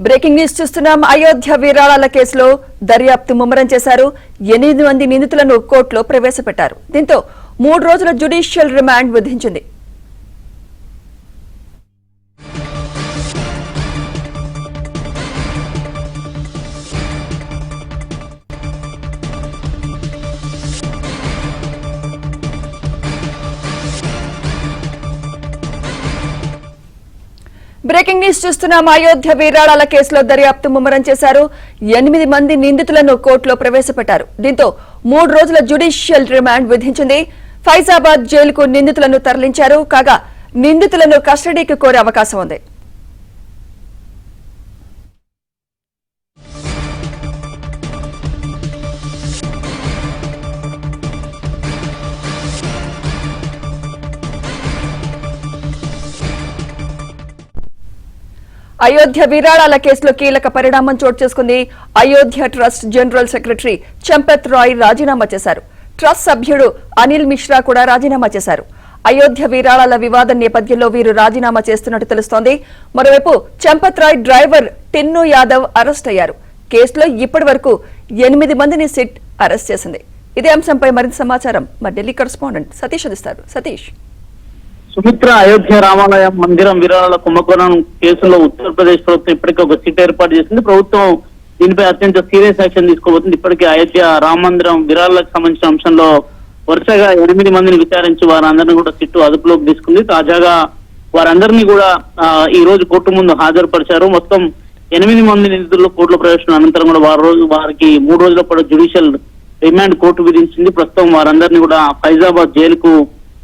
Breaking news చూస్తున్నాం. అయోధ్య విరాళాల కేసులో దర్యాప్తు ముమ్మరం చేశారు. 8 మంది నిందితులను కోర్టులో ప్రవేశపెట్టారు. దీంతో 3 రోజుల జ్యుడిషియల్ రిమాండ్ విధించింది. బ్రేకింగ్ న్యూస్ చూస్తున్నాం. అయోధ్య విరాళాల కేసులో దర్యాప్తు ముమ్మరం చేశారు. 8 మంది నిందితులను కోర్టులో ప్రవేశపెట్టారు. దీంతో 3 రోజుల జ్యుడిషియల్ రిమాండ్ విధించింది. ఫైజాబాద్ జైలుకు నిందితులను తరలించారు. కాగా నిందితులను కస్టడీకి కోరే అవకాశం ఉంది. అయోధ్య విరాళాల కేసులో కీలక పరిణామం చోటు చేసుకుంది. Ayodhya trust general secretary Champat Rai రాజీనామా చేశారు. ట్రస్ట్ సభ్యుడు అనిల్ మిశ్రా కూడా రాజీనామా చేశారు. అయోధ్య విరాళాల వివాదం నేపథ్యంలో వీరు రాజీనామా చేస్తున్నట్టు తెలుస్తోంది. మరోవైపు చంపత్ రాయ్ డ్రైవర్ టిన్ను యాదవ్ అరెస్ట్ అయ్యారు. కేసులో ఇప్పటి వరకు 8 మందిని సిట్ అరెస్ట్ చేసింది. ఇదే అంశంపై మరింత సమాచారం మా ఢిల్లీ కరెస్పాండెంట్ సతీష్ అందిస్తారు. సతీష్, సుమిత్ర అయోధ్య రామాలయం మందిరం విరాళాల కుంభకోణం కేసులో ఉత్తరప్రదేశ్ ప్రభుత్వం ఇప్పటికే ఒక సిట్ ఏర్పాటు చేసింది. ప్రభుత్వం దీనిపై అత్యంత సీరియస్ యాక్షన్ తీసుకోబోతుంది. ఇప్పటికే అయోధ్య రామ మందిరం విరాళాలకు సంబంధించిన అంశంలో వరుసగా 8 మందిని విచారించి వారందరినీ కూడా సిట్టు అదుపులోకి తీసుకుంది. తాజాగా వారందరినీ కూడా ఈ రోజు కోర్టు ముందు హాజరుపరిచారు. మొత్తం 8 మంది నిందితుల్లో కోర్టులో ప్రవేశం అనంతరం కూడా వారికి 3 రోజుల పాటు జ్యుడిషియల్ రిమాండ్ కోర్టు విధించింది. ప్రస్తుతం వారందరినీ కూడా ఫైజాబాద్ జైలుకు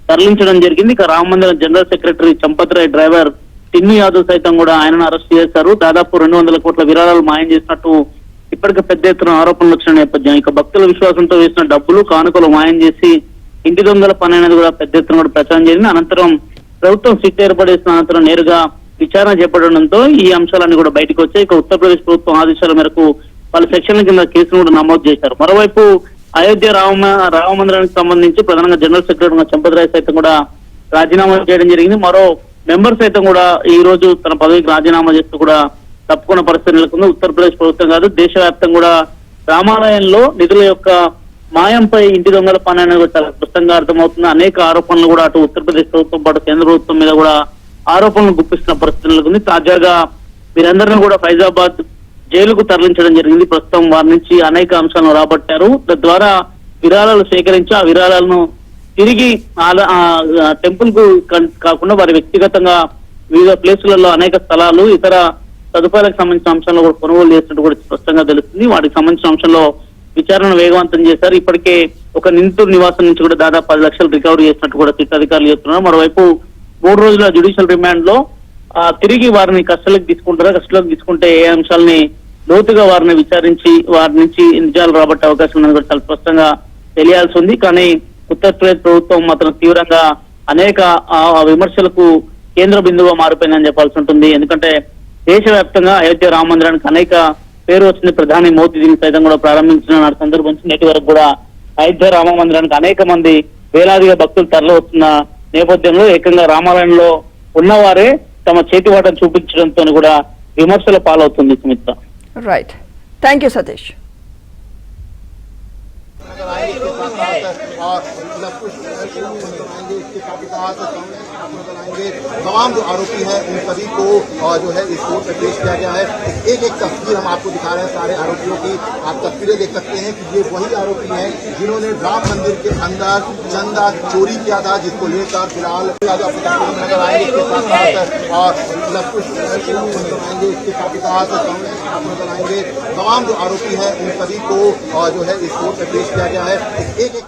తరలించడం జరిగింది. ఇక రామ మందిరం general secretary Champat Rai driver Tinnu Yadav సైతం కూడా ఆయనను అరెస్ట్ చేశారు. దాదాపు 200 కోట్ల విరాళాలు మాయం చేసినట్టు ఇప్పటికే పెద్ద ఎత్తున ఆరోపణలు వచ్చిన నేపథ్యం ఇక భక్తుల విశ్వాసంతో వేసిన డబ్బులు కానుకలు మాయం చేసి ఇంటి దొంగల పని అనేది కూడా పెద్ద ఎత్తున కూడా ప్రచారం జరిగింది. అనంతరం ప్రభుత్వం సిట్ ఏర్పడేసిన అనంతరం నేరుగా విచారణ చేపట్టడంతో ఈ అంశాలన్నీ కూడా బయటకు వచ్చాయి. ఇక ఉత్తరప్రదేశ్ ప్రభుత్వం ఆదేశాల మేరకు వాళ్ళ సెక్షన్ల కింద కేసును కూడా నమోదు చేశారు. మరోవైపు అయోధ్య రామ మందిరానికి సంబంధించి ప్రధానంగా జనరల్ సెక్రటరీ చంపత్ రాయ్ సైతం కూడా రాజీనామా చేయడం జరిగింది. మరో మెంబర్ సైతం కూడా ఈ రోజు తన పదవికి రాజీనామా చేస్తూ కూడా తప్పుకున్న పరిస్థితి నెలకొంది. ఉత్తరప్రదేశ్ ప్రభుత్వం కాదు దేశవ్యాప్తంగా కూడా రామాలయంలో నిధుల యొక్క మాయంపై ఇంటి దొంగల పని అనేది చాలా స్పష్టంగా అర్థమవుతుంది. అనేక ఆరోపణలు కూడా అటు ఉత్తరప్రదేశ్ ప్రభుత్వం పాటు కేంద్ర ప్రభుత్వం మీద కూడా ఆరోపణలు గుప్పిస్తున్న పరిస్థితి నెలకొంది. తాజాగా వీరందరినీ కూడా ఫైజాబాద్ జైలుకు తరలించడం జరిగింది. ప్రస్తుతం వారి నుంచి అనేక అంశాలను రాబట్టారు. తద్వారా విరాళాలు సేకరించి ఆ విరాళాలను తిరిగి టెంపుల్ కు కాకుండా వారి వ్యక్తిగతంగా వివిధ ప్లేసులలో అనేక స్థలాలు ఇతర సదుపాయాలకు సంబంధించిన అంశాలను కూడా కొనుగోలు చేసినట్టు కూడా స్పష్టంగా తెలుస్తుంది. వాటికి సంబంధించిన అంశంలో విచారణ వేగవంతం చేశారు. ఇప్పటికే ఒక నిందితుడి నివాసం నుంచి కూడా దాదాపు 10 లక్షలు రికవరీ చేసినట్టు కూడా సిట్ అధికారులు చెప్తున్నారు. మరోవైపు 3 రోజుల జ్యుడిషియల్ రిమాండ్ లో తిరిగి వారిని కస్టడీలోకి తీసుకుంటారా, కస్టడీలోకి తీసుకుంటే ఏ అంశాలని లోతుగా వారిని విచారించి వారి నుంచి నిజాలు రాబట్టే అవకాశం ఉందని కూడా చాలా స్పష్టంగా తెలియాల్సి ఉంది. కానీ ఉత్తరప్రదేశ్ ప్రభుత్వం మాత్రం తీవ్రంగా అనేక విమర్శలకు కేంద్ర బిందువుగా మారిపోయిందని చెప్పాల్సి ఉంటుంది. ఎందుకంటే దేశవ్యాప్తంగా అయోధ్య రామ మందిరానికి అనేక పేరు వచ్చింది. ప్రధాని మోదీ దీన్ని సైతం కూడా ప్రారంభించిన సందర్భం నుంచి నేటి వరకు కూడా అయోధ్య రామ మందిరానికి అనేక మంది వేలాదిగా భక్తులు తరలి వస్తున్న నేపథ్యంలో ఏకంగా రామాలయంలో ఉన్నవారే తమ చేతివాటం చూపించడంతో కూడా విమర్శల పాలవుతుంది. Sumitra, right, thank you Satish. तमाम जो आरोपी हैं उन सभी को जो है इस कोर्ट में पेश किया गया है। एक एक तस्वीर हम आपको दिखा रहे हैं सारे आरोपियों की। आप तस्वीरें देख सकते हैं कि ये वही आरोपी हैं जिन्होंने राम मंदिर के अंदर चंदा चोरी किया था, जिसको लेकर फिलहाल नजर आएंगे। इसके साथ साथ और इसके साथ नजर आएंगे। तमाम जो आरोपी हैं उन सभी को जो है इस कोर्ट में पेश किया गया है। एक एक